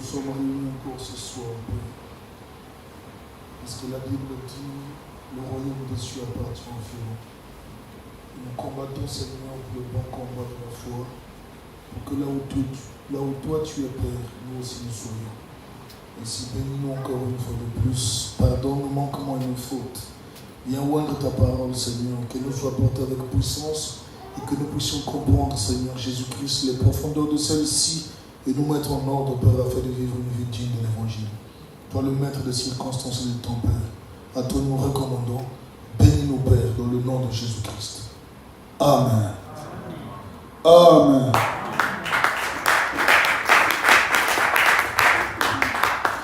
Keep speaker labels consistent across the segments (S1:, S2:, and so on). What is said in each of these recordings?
S1: sommes réunis encore ce soir, Père. Parce que la Bible dit, le royaume des cieux appartient aux fidèles. Nous combattons, Seigneur, pour le bon combat de la foi, pour que là où toi tu es, Père, nous aussi nous soyons. Ainsi, bénis-nous encore une fois de plus. Pardonne nos manquements et nos fautes. Viens oindre ta parole, Seigneur, que nous sois portés avec puissance et que nous puissions comprendre, Seigneur Jésus-Christ, les profondeurs de celle-ci et nous mettre en ordre, Père, afin de vivre une vie digne de l'Évangile. Toi, le maître des circonstances et de ton Père, à toi nous recommandons. Bénis-nous, Père, dans le nom de Jésus-Christ. Amen. Amen.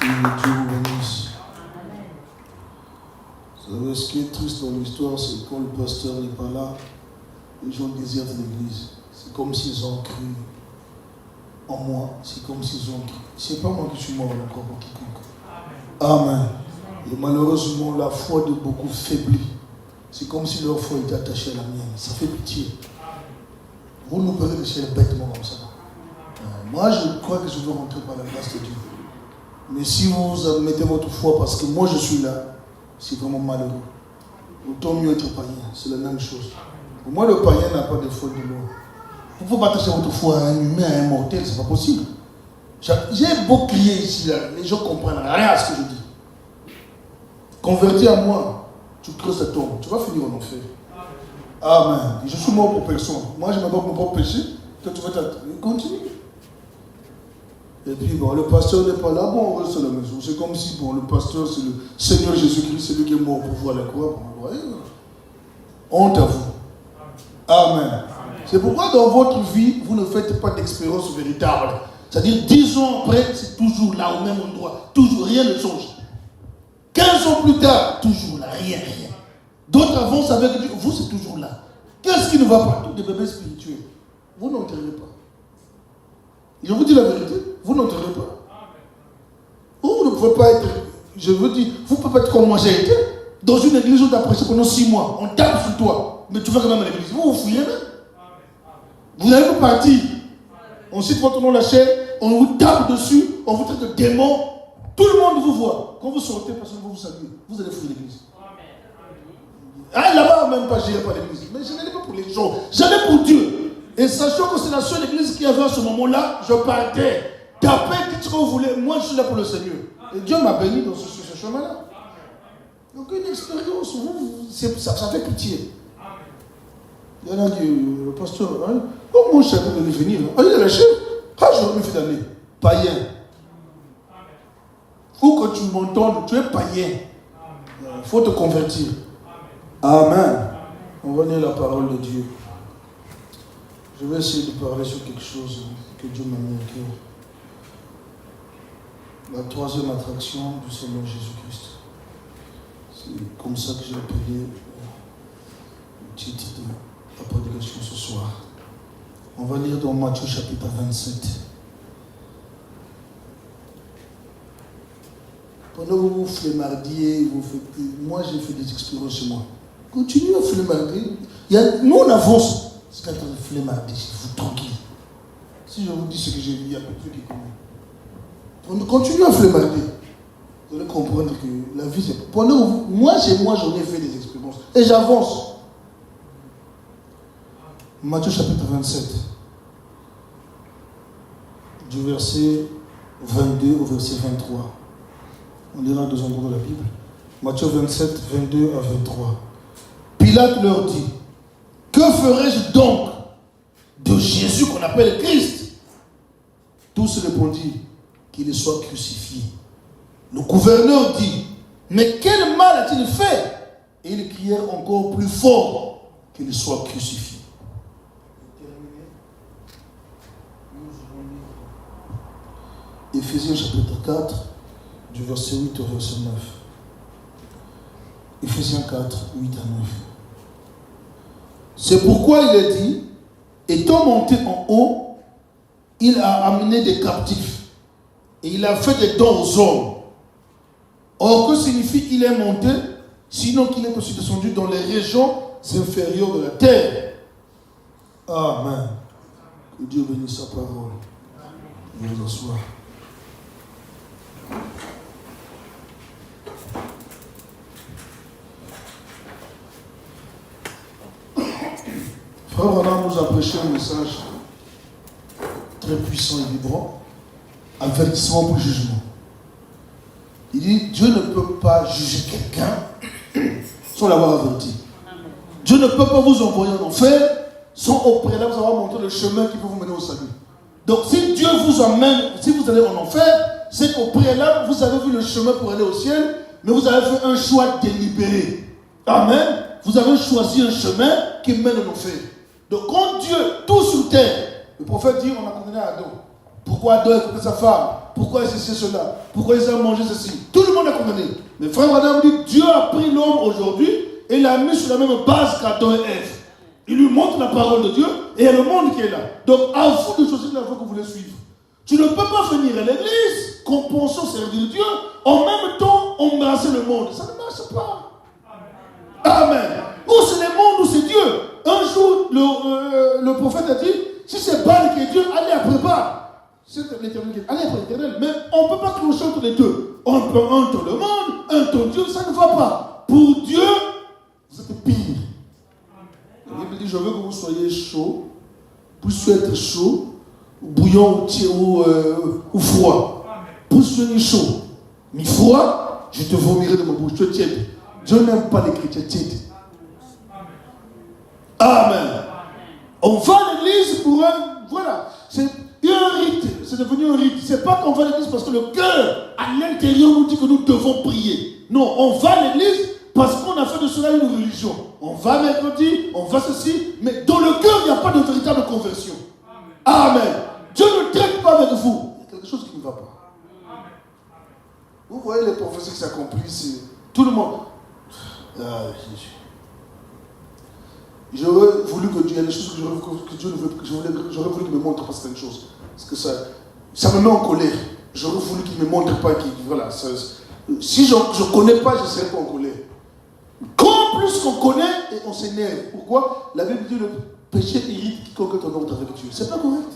S1: Que Dieu vous bénisse. Vous savez, ce qui est triste dans l'histoire, c'est que quand le pasteur n'est pas là, les gens désertent l'église. C'est comme s'ils ont cru en moi. C'est comme s'ils ont cru. C'est pas moi qui suis mort encore pour quiconque. Amen. Et malheureusement, la foi de beaucoup faiblit. C'est comme si leur foi était attachée à la mienne. Ça fait pitié. Vous nous verrez le ciel bêtement comme ça. Moi, je crois que je veux rentrer par la grâce de Dieu. Mais si vous mettez votre foi parce que moi je suis là, c'est vraiment malheureux. Autant mieux être païen, c'est la même chose. Pour moi, le païen n'a pas de foi de loi. Vous ne pouvez pas attacher votre foi à un humain, à un mortel, c'est pas possible. J'ai beau crier ici, là, les gens ne comprennent rien à ce que je dis. Convertis à moi, tu creuses ta tombe, tu vas finir en enfer. Amen. Et je suis mort pour personne. Moi, je m'aborde mon propre péché. Toi, tu vas continuer. Et puis, bon, le pasteur n'est pas là, bon, on reste à la maison. C'est comme si, bon, le pasteur, c'est le Seigneur Jésus-Christ, c'est lui qui est mort pour vous à la croix. Bon, ouais, honte à vous. Amen. C'est pourquoi dans votre vie, vous ne faites pas d'expérience véritable. C'est-à-dire, 10 ans après, c'est toujours là, au même endroit. Toujours, rien ne change. 15 ans plus tard, toujours là, rien. D'autres avancent avec Dieu, vous, c'est toujours là. Qu'est-ce qui ne va pas? Tous des bébés spirituels. Vous n'enterrez pas. Je vous dis la vérité, vous n'enterrez pas. Vous ne pouvez pas être, je veux dire, vous ne pouvez pas être comme moi j'ai été, dans une église où tu as prêché pendant 6 mois, on tape sur toi, mais tu vas quand même à l'église. Vous fouillez même. Vous n'allez pas partir. On cite votre nom la chair, on vous tape dessus, on vous traite de démon. Tout le monde vous voit. Quand vous sortez, personne ne va vous saluer. Vous allez fouiller l'église. Ah, là-bas, même pas, je n'irai pas l'église. Mais je n'allais pas pour les gens, j'allais pour Dieu. Et sachant que c'est la seule église qu'il y avait à ce moment-là, je partais. Tapez, dites ce que vous voulez. Moi, je suis là pour le Seigneur. Et Dieu m'a béni dans ce chemin-là. Donc, une expérience, ça fait pitié. Il y en a qui, le pasteur, hein, oh, moi, je savais de venir. Ah, il est lâché. Ah, j'aurais mieux fait d'aller. Païen. Ou que tu m'entendes, tu es païen. Il faut te convertir. Amen. On va lire la parole de Dieu. Je vais essayer de parler sur quelque chose que Dieu m'a mis au cœur. La 3e attraction du Seigneur Jésus-Christ. C'est comme ça que j'ai appelé le titre de la prédication ce soir. On va lire dans Matthieu chapitre 27. Pendant que vous flémardiez, moi j'ai fait des expériences chez moi. Continuez à flémarder. Nous on avance. C'est quand on est flémarder, c'est vous tranquille. Si je vous dis ce que j'ai vu, il y a peu de trucs qui commencent. On continue à flémarder. Vous allez comprendre que la vie, c'est... Moi, j'en ai fait des expériences. Et j'avance. Matthieu chapitre 27. Du verset 22 au verset 23. On lira 2 endroits de la Bible. Matthieu 27, 22 à 23. Pilate leur dit: que ferai-je donc de Jésus qu'on appelle Christ? Tous répondirent: qu'il soit crucifié. Le gouverneur dit: mais quel mal a-t-il fait? Et ils crièrent encore plus fort: qu'il soit crucifié. Éphésiens chapitre 4, du verset 8 au verset 9. Éphésiens 4, 8 à 9. C'est pourquoi il est dit, étant monté en haut, il a amené des captifs et il a fait des dons aux hommes. Or, que signifie il est monté, sinon qu'il est aussi descendu dans les régions inférieures de la terre? Amen. Que Dieu bénisse sa parole. Vous asseoir. Frère Branham nous a prêché un message très puissant et vibrant, avertissement pour le jugement. Il dit, Dieu ne peut pas juger quelqu'un sans l'avoir averti. Dieu ne peut pas vous envoyer en enfer sans au préalable vous avoir montré le chemin qui peut vous mener au salut. Donc si Dieu vous emmène, si vous allez en enfer, c'est qu'au préalable vous avez vu le chemin pour aller au ciel, mais vous avez fait un choix délibéré. Amen. Vous avez choisi un chemin qui mène en enfer. Donc quand Dieu, tout sur terre, le prophète dit, on a condamné Adam. Pourquoi Adam a écouté sa femme? Pourquoi il a cessé cela? Pourquoi il a mangé ceci? Tout le monde a condamné. Mais frère Adam dit, Dieu a pris l'homme aujourd'hui et l'a mis sur la même base qu'Adam et Ève. Il lui montre la parole de Dieu et il y a le monde qui est là. Donc à vous de choisir la voie que vous voulez suivre. Tu ne peux pas venir à l'église, compensant servir Dieu, en même temps embrasser le monde. Ça ne marche pas. Amen. Ou c'est le monde ou c'est Dieu. Un jour, le prophète a dit, si c'est Baal qui est Dieu, allez après Baal. C'est l'éternel. Allez après l'éternel. Mais on ne peut pas clocher entre les deux. On peut un ton le monde, un ton Dieu, ça ne va pas. Pour Dieu, vous êtes pire. La Bible dit, je veux que vous soyez chaud, plus être chaud, bouillant ou froid. Plus soyez chaud. Mais froid, je te vomirai de ma bouche. Tu es tiède. Dieu n'aime pas les chrétiens tièdes. Amen. On va à l'église pour un... Voilà. C'est un rite. C'est devenu un rite. C'est pas qu'on va à l'église parce que le cœur, à l'intérieur, nous dit que nous devons prier. Non, on va à l'église parce qu'on a fait de cela une religion. On va mercredi, on va ceci, mais dans le cœur, il n'y a pas de véritable conversion. Amen. Dieu ne traite pas avec vous. Il y a quelque chose qui ne va pas. Vous voyez les prophéties qui s'accomplissent. Tout le monde. J'aurais voulu que Dieu, il y a des choses que Dieu ne veut, j'aurais voulu qu'il me montre pas certaines choses. Parce que ça me met en colère. J'aurais voulu qu'il ne me montre pas. Voilà, si je ne connais pas, je ne serai pas en colère. Quand plus qu'on connaît, et on s'énerve. Pourquoi? La Bible dit le péché irrite quiconque est en ordre avec Dieu. C'est pas correct.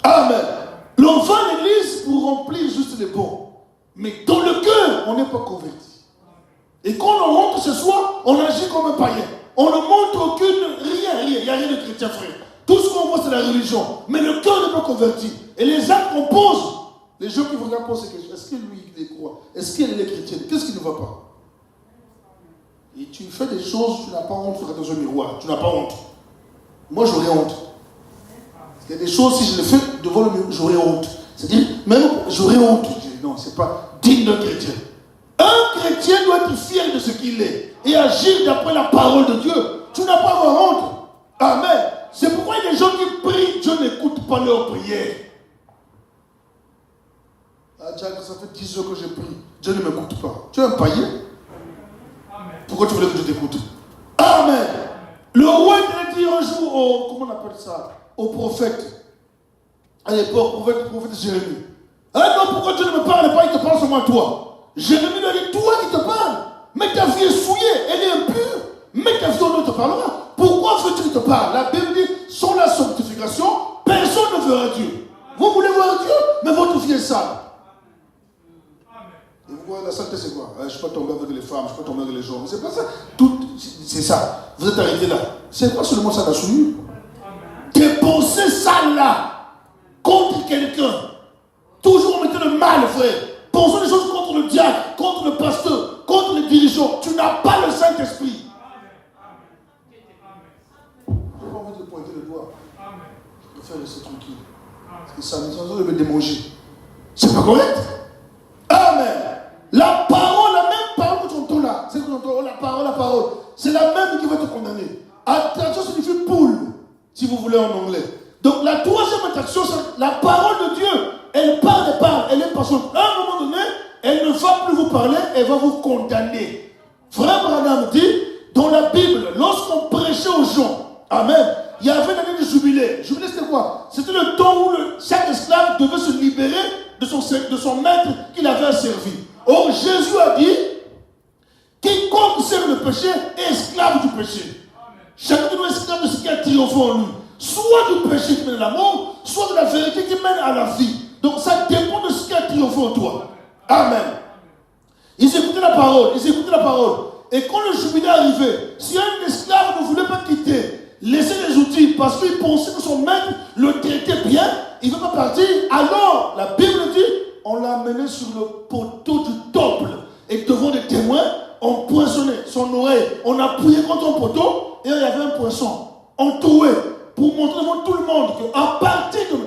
S1: Amen. L'on va à l'église pour remplir juste les bons. Mais dans le cœur, on n'est pas converti. Et quand on rentre ce soir, on agit comme un païen. On ne montre rien. Il n'y a rien de chrétien, frère. Tout ce qu'on voit, c'est la religion. Mais le cœur n'est pas converti. Et les actes qu'on pose, les gens qui vous regardent posent ces questions. Est-ce que lui, il est croit? Est-ce qu'elle est chrétienne? Qu'est-ce qui ne va pas? Et tu fais des choses, tu n'as pas honte, tu regardes dans un miroir. Tu n'as pas honte. Moi, j'aurais honte. Il y a des choses, si je les fais devant le miroir, j'aurais honte. C'est-à-dire, même j'aurais honte. Non, ce n'est pas digne d'un chrétien. Un chrétien doit être fier de ce qu'il est et agir d'après la parole de Dieu. Tu n'as pas à avoir honte. Amen. C'est pourquoi il y a des gens qui prient, Dieu n'écoute pas leurs prières. Ah, Jack, ça fait 10 ans que je prie. Dieu ne m'écoute pas. Tu es un païen. Pourquoi tu voulais que je t'écoute? Amen. Le roi a dit un jour comment on appelle ça? Au prophète. À l'époque, prophète Jérémie. Ah non, pourquoi Dieu ne me parle pas? Il te parle seulement à toi. Jérémie lui a dit, toi qui te parles, mais ta vie est souillée, elle est impure, mais ta vie on ne te parlera. Pourquoi veux-tu qu'il te parle? La Bible dit, sans la sanctification, personne ne verra Dieu. Vous voulez voir Dieu, mais votre vie est sale. Et vous voyez, la saleté c'est quoi? Je ne suis pas tombé avec les femmes, je ne suis pas tombé avec les gens, mais c'est pas ça. C'est ça. Vous êtes arrêté là. C'est pas seulement ça la souillure. Tes pensées sales là, contre quelqu'un, toujours en mettant le mal, frère. Pensons des choses contre le diable, contre le pasteur, contre les dirigeants. Tu n'as pas le Saint-Esprit. Je n'ai pas envie de pointer le doigt. Je préfère rester tranquille. Parce que ça me fait démanger. C'est pas correct. Amen. La parole, la même parole que tu entends là, c'est que tu entends, la parole, c'est la même qui va te condamner. Attraction signifie poule, si vous voulez en anglais. Donc la troisième attraction, c'est la parole de Dieu. Elle parle, elle est patiente. À un moment donné, elle ne va plus vous parler, elle va vous condamner. Frère Branham dit, dans la Bible, lorsqu'on prêchait aux gens, amen, il y avait une année de jubilé. Jubilé, c'était quoi? C'était le temps où chaque esclave devait se libérer de son maître qu'il avait servi. Or, Jésus a dit, quiconque sert le péché est esclave du péché. Chacun de nous est esclave de ce qui a triomphé en lui. Soit du péché qui mène à la mort, soit de la vérité qui mène à la vie. Donc ça dépend de ce qui a triomphé en toi. Amen. Ils écoutaient la parole. Et quand le jubilé arrivait, si un esclave ne voulait pas quitter laisser les outils parce qu'il pensait que son maître le traitait bien, il ne veut pas partir. Alors, la Bible dit, on l'a amené sur le poteau du temple. Et devant des témoins, on poinçonnait son oreille. On appuyait contre un poteau et il y avait un poinçon. On trouait pour montrer devant tout le monde qu'à partir de...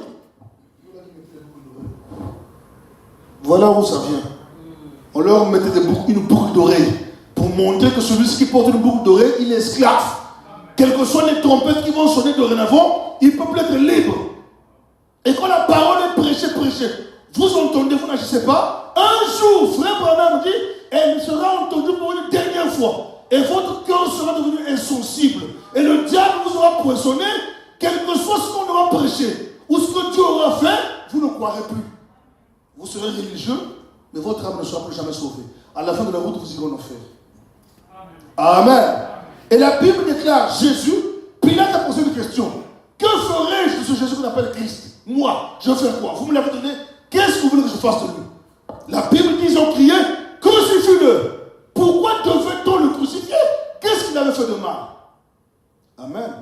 S1: Voilà où ça vient. On leur mettait une boucle d'oreille pour montrer que celui qui porte une boucle d'oreille, il est esclave. Quelles que soient les trompettes qui vont sonner dorénavant, il peut plus être libre. Et quand la parole est prêchée, vous entendez, vous n'agissez pas. Un jour, frère Branham dit, elle sera entendue pour une dernière fois. Et votre cœur sera devenu insensible. Et le diable vous aura poissonné, quel que soit ce qu'on aura prêché, ou ce que Dieu aura fait, vous ne croirez plus. Vous serez religieux, mais votre âme ne sera plus jamais sauvée. À la fin de la route, vous irez en enfer. Amen. Et la Bible déclare Jésus, Pilate a posé une question. Que ferai-je de ce Jésus qu'on appelle Christ? Moi, je vais faire quoi? Vous me l'avez donné. Qu'est-ce que vous voulez que je fasse de lui? La Bible dit, ils ont crié, crucifie-le. Pourquoi devait-on le crucifier? Qu'est-ce qu'il avait fait de mal? Amen.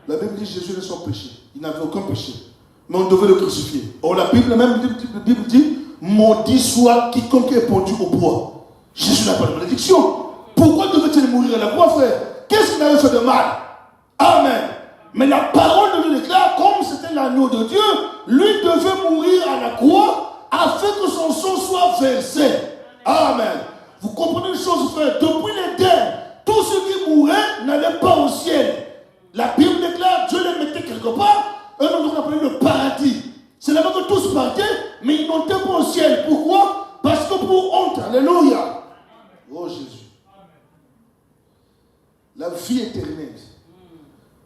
S1: La Bible dit Jésus est sans péché. Il n'avait aucun péché. Mais on devait le crucifier. Or, la Bible dit, maudit soit quiconque est pendu au bois. Jésus n'a pas de malédiction. Pourquoi devait-il mourir à la croix, frère? Qu'est-ce qu'il avait fait de mal? Amen. Mais la parole de Dieu déclare, comme c'était l'agneau de Dieu, lui devait mourir à la croix afin que son sang soit versé. Amen. Vous comprenez une chose, frère? Depuis l'Éden, tous ceux qui mouraient n'allaient pas au ciel. La Bible déclare, Dieu les mettait quelque part, un endroit qu'on appelait le paradis. C'est là-bas que tous partaient, mais ils montaient pas au ciel. Pourquoi? Parce que pour honte, alléluia. Oh Jésus. La vie éternelle,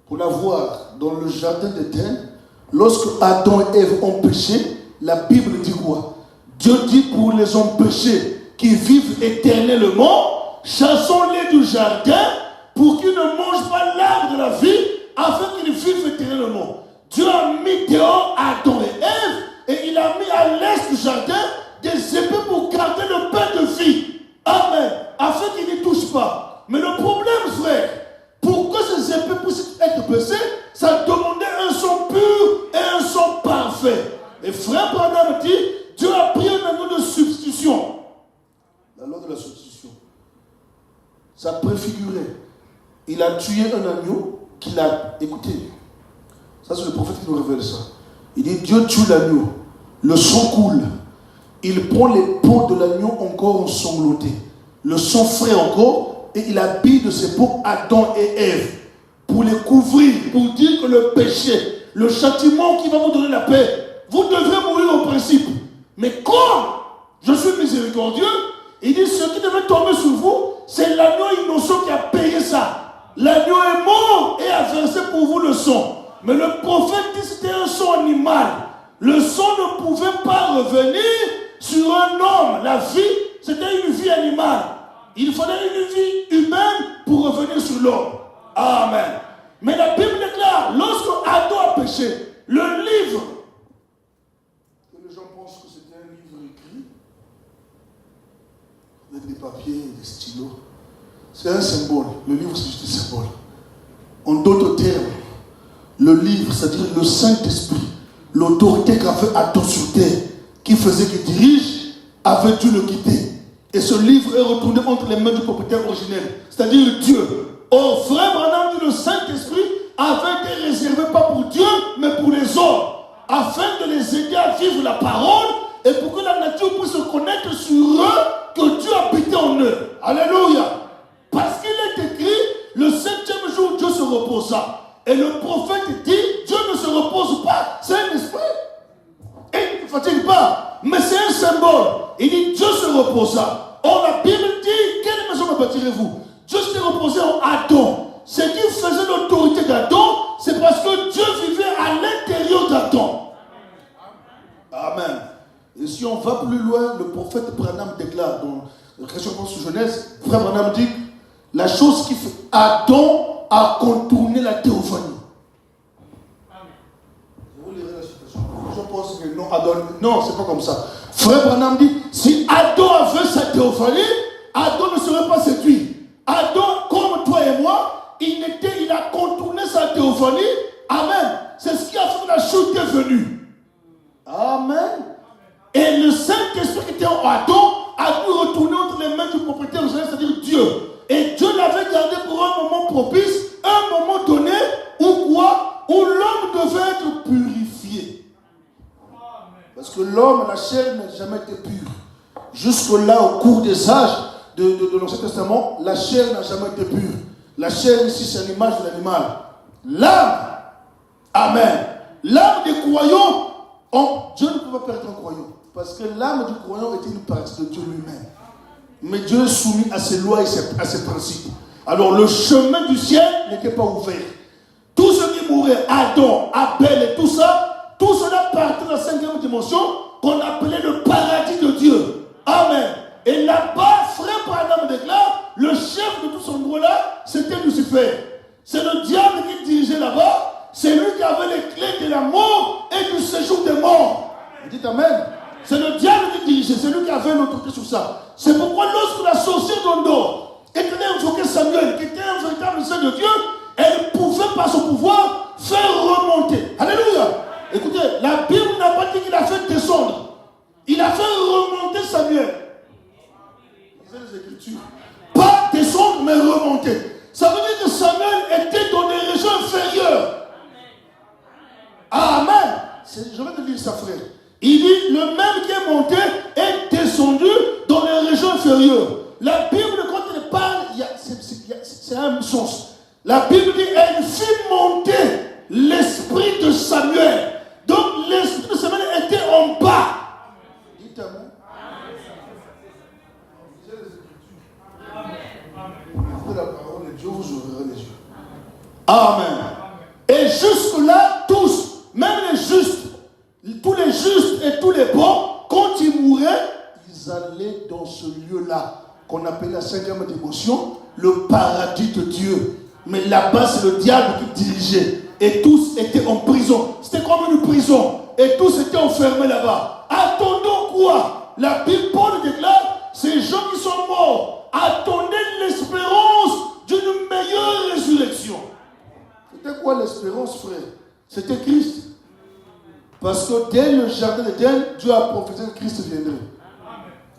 S1: pour la voir dans le jardin d'Éden, lorsque Adam et Ève ont péché, la Bible dit quoi? Dieu dit pour les hommes péchés qui vivent éternellement, chassons-les du jardin pour qu'ils ne mangent pas l'arbre de la vie afin qu'ils vivent éternellement. Dieu a mis dehors Adam et Ève et il a mis à l'est du jardin des épées pour garder le pain de vie. Amen. Afin qu'ils n'y touchent pas. Mais le problème, frère, pour que ces épées puissent être baissées, ça demandait un sang pur et un sang parfait. Et frère Branham dit, Dieu a pris un agneau de substitution. La loi de la substitution. Ça préfigurait. Il a tué un agneau qu'il a... Écoutez, ça c'est le prophète qui nous révèle ça. Il dit, Dieu tue l'agneau, le sang coule. Il prend les peaux de l'agneau encore ensanglotées. Le sang frais encore, et il habille de ses peaux Adam et Ève pour les couvrir, pour dire que le péché, le châtiment qui va vous donner la paix, vous devrez mourir au principe. Mais comme je suis miséricordieux, il dit ce qui devait tomber sur vous, c'est l'agneau innocent qui a payé ça. L'agneau est mort et a versé pour vous le sang. Mais le prophète dit que c'était un sang animal. Le sang ne pouvait pas revenir sur un homme. La vie, c'était une vie animale. Il fallait une vie humaine pour revenir sur l'homme. Amen. Mais la Bible déclare, lorsque Adam a péché, le livre, que les gens pensent que c'était un livre écrit, avec des papiers et des stylos, c'est un symbole. Le livre, c'est juste un symbole. En d'autres termes, le livre, c'est-à-dire le Saint-Esprit, l'autorité qu'avait Adam sur terre, qui faisait qu'il dirige, avait dû le quitter. Et ce livre est retourné entre les mains du propriétaire originel, c'est-à-dire Dieu. Or, frère Branham dit le Saint-Esprit avait été réservé pas pour Dieu, mais pour les hommes, afin de les aider à vivre la parole et pour que la nature puisse se connecter sur eux, que Dieu habitait en eux. Alléluia. Parce qu'il est écrit, le 7e jour, Dieu se reposa. Et le prophète dit, Dieu ne se repose pas, c'est un esprit. Et il ne fatigue pas, mais c'est un symbole. Il dit, Dieu se reposa. Or, la Bible dit, quelle maison me bâtirez-vous? Dieu s'est reposé en Adam. Ce qui faisait l'autorité d'Adam, c'est parce que Dieu vivait à l'intérieur d'Adam. Amen. Et si on va plus loin, le prophète Branham déclare dans la Résurrection sous Genèse, frère Branham dit, la chose qui fait Adam a contourné la théophanie. Vous lirez la citation. Je pense que non, Adam, non, c'est pas comme ça. Frère Branham dit, si Adam avait sa théophanie, Adam ne serait pas séduit. Adam, comme toi et moi, il a contourné sa théophanie. transformé. Amen. C'est ce qui a fait que la chute est venue. Amen. Et le Saint-Esprit qui était en Adam a dû retourner entre les mains du propriétaire, c'est-à-dire Dieu. Et Dieu l'avait gardé pour un moment propice, un moment donné, où quoi? Où l'homme devait être purifié. Parce que l'homme, la chair n'a jamais été pure. Jusque-là, au cours des âges de l'Ancien Testament, la chair n'a jamais été pure. La chair ici, c'est l'image de l'animal. L'âme, amen. L'âme des croyants, Dieu ne peut pas perdre un croyant. Parce que l'âme du croyant était une partie de Dieu lui-même. Mais Dieu est soumis à ses lois et à ses principes. Alors le chemin du ciel n'était pas ouvert. Tous ceux qui mouraient, Adam, Abel et tout ça, tout cela partait de la 5e dimension qu'on appelait le paradis de Dieu. Amen. Et là-bas, frère Branham déclare, le chef de tout cet endroit-là, c'était Lucifer. C'est le diable qui dirigeait là-bas. C'est lui qui avait les clés de la mort et du séjour des morts. Vous dites Amen. C'est le diable qui dirigeait, c'est lui qui avait l'autorité sur ça. C'est pourquoi lorsque la sorcière d'Endor était invoquée Samuel, qui était un véritable saint de Dieu, elle pouvait par son pouvoir faire remonter. Alléluia. Écoutez, la Bible n'a pas dit qu'il a fait descendre. Il a fait remonter Samuel. Lisez les Écritures. Pas descendre, mais remonter. Ça veut dire que Samuel était dans des régions inférieures. Amen. Je vais te dire ça, frère. Il dit, le même qui est monté est descendu dans les régions inférieures. La Bible, quand elle parle, c'est un sens. La Bible dit, elle fit monter l'esprit de Samuel. Donc l'esprit de Samuel était en bas. Dites Amen. Écoutez la parole de Dieu, vous ouvrirez les yeux. Amen. Et jusque-là, tous, même les justes, tous les justes et tous les bons, quand ils mouraient, ils allaient dans ce lieu-là, qu'on appelle la 5e dimension, le paradis de Dieu. Mais là-bas, c'est le diable qui dirigeait. Et tous étaient en prison. C'était comme une prison. Et tous étaient enfermés là-bas. Attendons quoi? La Bible, Paul déclare, ces gens qui sont morts, attendez l'espérance d'une meilleure résurrection. C'était quoi l'espérance, frère? C'était Christ. Parce que dès le jardin d'Éden, Dieu a prophétisé que Christ viendrait.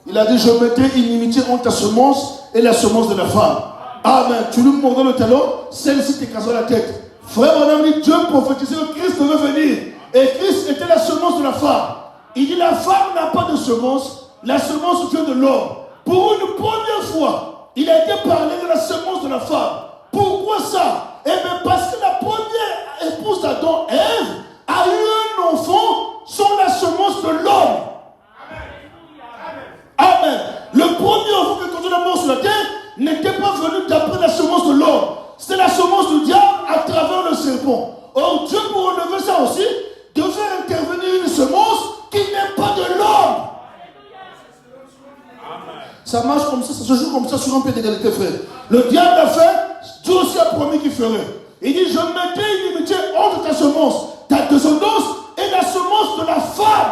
S1: Il a dit, je mettrai inimitié entre ta semence et la semence de la femme. Amen. Tu lui mordras le talon, celle-ci t'écrasera la tête. Frère, on a dit, Dieu prophétisait que Christ devait venir. Et Christ était la semence de la femme. Il dit, la femme n'a pas de semence. La semence vient de l'homme. Pour une première fois, il a été parlé de la semence de la femme. Pourquoi ça? Eh bien, parce que la première épouse d'Adam, Ève, a eu un enfant sans la semence de l'homme. Amen. Le premier enfant qui a conduit la mort sur la terre n'était pas venu d'après la semence de l'homme. C'était la semence du diable à travers le serpent. Or, Dieu, pour relever ça aussi, devait intervenir une semence qui n'est pas de l'homme. Ça marche comme ça se joue comme ça sur un pied d'égalité, frère. Le diable a fait, Dieu aussi a promis qu'il ferait. Il dit, je mettrai une inimitié entre ta semence, ta descendance et la semence de la femme.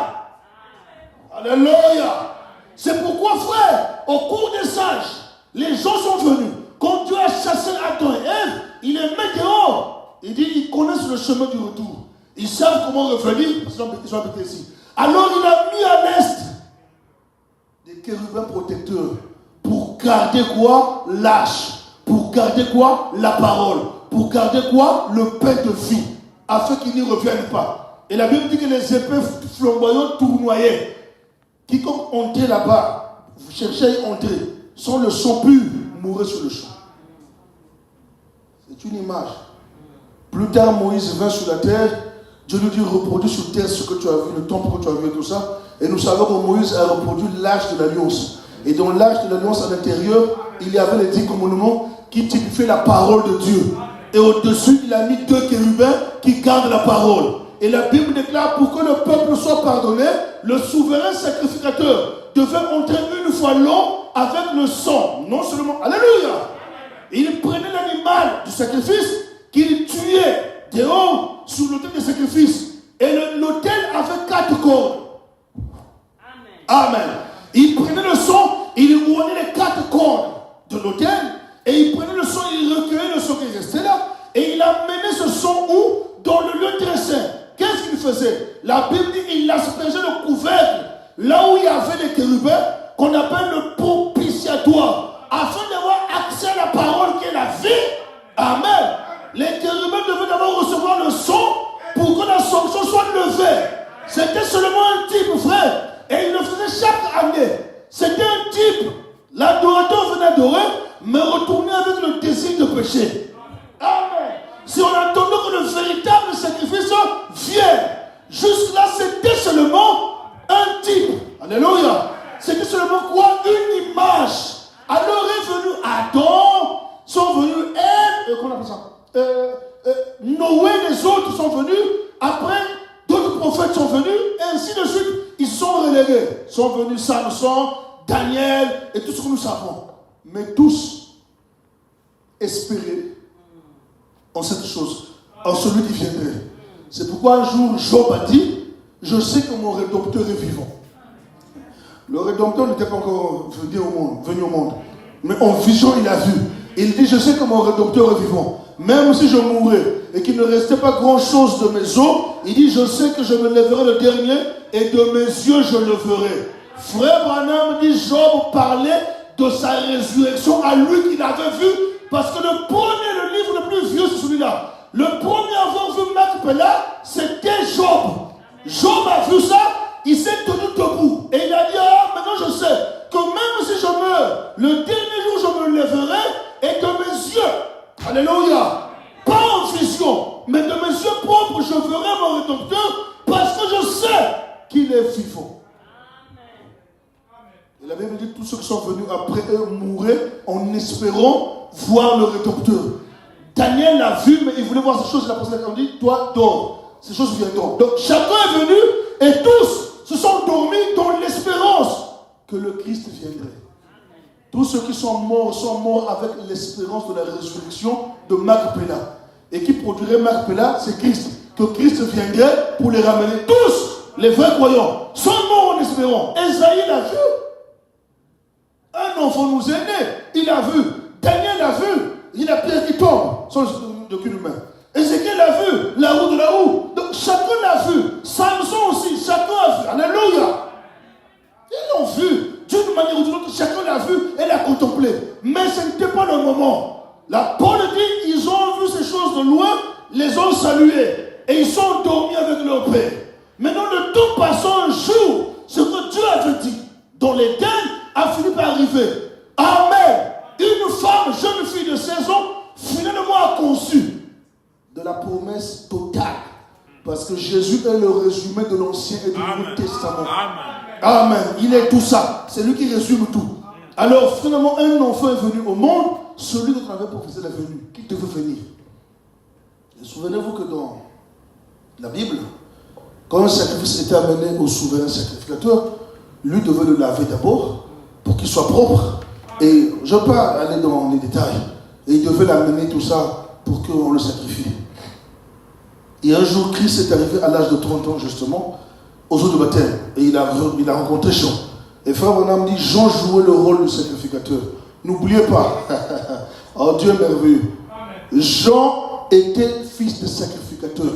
S1: Alléluia. C'est pourquoi, frère, au cours des sages, les gens sont venus. Quand Dieu a chassé Adam et Ève, il les met dehors. Il dit, ils connaissent le chemin du retour. Ils savent comment revenir, parce qu'ils sont habités ici. Alors il a mis à l'est des chérubins protecteurs pour garder quoi? L'arche. Pour garder quoi? La parole. Pour garder quoi? Le pain de vie. Afin qu'ils n'y reviennent pas. Et la Bible dit que les épées flamboyantes tournoyaient. Quiconque entrait là-bas, vous cherchez à y entrer, sans le sang pur, mourait sur le champ. C'est une image. Plus tard, Moïse vint sur la terre. Dieu lui dit, reproduis sur terre ce que tu as vu, le temple que tu as vu et tout ça. Et nous savons que Moïse a reproduit l'arche de l'alliance. Et dans l'arche de l'alliance, à l'intérieur, il y avait les 10 commandements qui typifiaient la parole de Dieu. Et au-dessus, il a mis 2 chérubins qui gardent la parole. Et la Bible déclare, pour que le peuple soit pardonné, le souverain sacrificateur devait entrer une fois l'an avec le sang. Non seulement, alléluia. Il prenait l'animal du sacrifice qu'il tuait dehors sur l'autel des sacrifices. Et l'autel avait 4 cordes. Amen. Il prenait le sang, il roulait les 4 cordes de l'autel. Et il prenait le sang, il recueillait le sang qui restait là. Et il amenait ce sang sang où? Dans le lieu très saint. Qu'est-ce qu'il faisait? La Bible dit qu'il aspergeait le couvercle là où il y avait les chérubins, qu'on appelle le propitiatoire, afin d'avoir accès à la parole qui est la vie. Amen. Les chérubins devaient d'abord recevoir le sang pour que la sanction soit levée. C'était seulement un type, frère. Et il le faisait chaque année. C'était un type. L'adorateur venait adorer, mais retournait avec le désir de péché. Amen. Si on attendait que le véritable sacrifice vienne, jusque-là, c'était seulement un type. Alléluia. C'était seulement quoi? Une image. Alors est venu Adam, sont venus Ève, comment on appelle ça? Noé, les autres sont venus. Après, d'autres prophètes sont venus, et ainsi de suite. Ils sont relégués. Sont venus Samson, Daniel, et tout ce que nous savons. Mais tous espéraient en cette chose, en celui qui viendrait. C'est pourquoi un jour, Job a dit, je sais que mon Rédempteur est vivant. Le Rédempteur n'était pas encore venu au monde. Mais en vision, il a vu. Il dit, je sais que mon Rédempteur est vivant. Même si je mourrais et qu'il ne restait pas grand-chose de mes os, il dit, je sais que je me lèverai le dernier et de mes yeux, je le verrai. Frère Branham dit, Job parlait de sa résurrection à lui qu'il avait vu, parce que le livre le plus vieux, c'est celui-là. Le premier à avoir vu Macpéla, c'était Job. Job a vu ça, il s'est tenu debout. Et il a dit, ah, maintenant je sais que même si je meurs, le dernier jour je me lèverai et de mes yeux, alléluia, pas en vision, mais de mes yeux propres, je verrai mon Rédempteur, parce que je sais qu'il est vivant. Et la Bible dit tous ceux qui sont venus après eux mouraient en espérant voir le Rédempteur. Daniel l'a vu, mais il voulait voir ces choses. Il a posé la question, il dit, toi, dors. Ces choses viendront. Donc chacun est venu et tous se sont dormis dans l'espérance que le Christ viendrait. Tous ceux qui sont morts avec l'espérance de la résurrection de Macpéla. Et qui produirait Macpéla, c'est Christ. Que Christ viendrait pour les ramener. Tous, les vrais croyants, sont morts en espérant. Esaïe l'a vu. Un enfant nous est né. Il a vu. Daniel l'a vu. Il a Pierre qui tombe sans aucune main. Ézéchiel l'a vu. La roue de la roue. Donc chacun l'a vu. Samson aussi. Chacun a vu. Alléluia. Ils l'ont vu. D'une manière ou d'une autre, chacun l'a vu et l'a contemplé. Mais ce n'était pas le moment. La Paul dit, ils ont vu ces choses de loin, les ont salués. Et ils sont dormis avec leur Père. Maintenant, le temps passant un jour, ce que Dieu avait dit dans l'Éden a fini par arriver. Amen. Une femme, jeune fille de 16 ans, finalement a conçu de la promesse totale. Parce que Jésus est le résumé de l'Ancien et du Nouveau Testament. Amen. Il est tout ça. C'est lui qui résume tout. Alors, finalement, un enfant est venu au monde, celui dont on avait prophétisé la venue, qui devait venir. Et souvenez-vous que dans la Bible, quand un sacrifice était amené au souverain sacrificateur, lui devait le laver d'abord pour qu'il soit propre. Et je ne vais pas aller dans les détails. Et il devait l'amener tout ça pour qu'on le sacrifie. Et un jour, Christ est arrivé à l'âge de 30 ans, justement, aux eaux de baptême. Et il a rencontré Jean. Et frère Branham dit, Jean jouait le rôle du sacrificateur. N'oubliez pas. Oh, Dieu est merveilleux. Jean était fils de sacrificateur.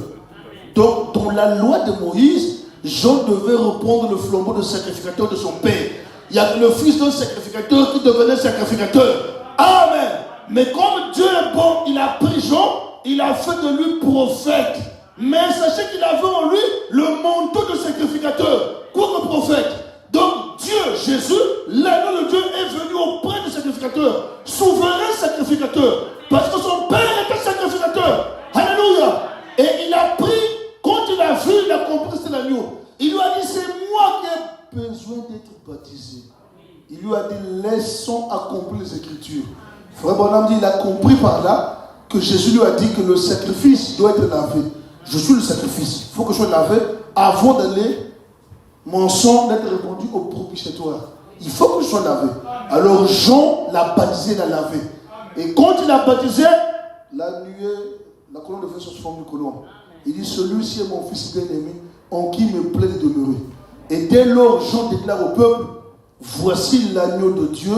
S1: Donc, dans la loi de Moïse, Jean devait reprendre le flambeau de sacrificateur de son père. Il y a le fils d'un sacrificateur qui devenait sacrificateur. Amen. Mais comme Dieu est bon, il a pris Jean, il a fait de lui prophète. Mais sachez qu'il avait en lui le manteau de sacrificateur, quoique prophète. Donc Dieu, Jésus, l'agneau de Dieu est venu auprès du sacrificateur, souverain sacrificateur, parce que son père était sacrificateur. Alléluia. Et il a pris, quand il a vu, il a compris que c'était l'agneau. Il lui a dit, c'est moi qui ai besoin d'être baptisé. Il lui a dit, laissons accomplir les Écritures. Frère Branham dit, il a compris par là que Jésus lui a dit que le sacrifice doit être lavé. Je suis le sacrifice. Il faut que je sois lavé avant d'aller, mon sang d'être répandu au propitiatoire. Il faut que je sois lavé. Alors Jean l'a baptisé, l'a lavé. Et quand il a baptisé, la nuée, la colonne de feu sur forme de colombe. Il dit, celui-ci est mon fils bien-aimé, en qui me plaît de demeurer. Et dès lors, Jean déclare au peuple, voici l'agneau de Dieu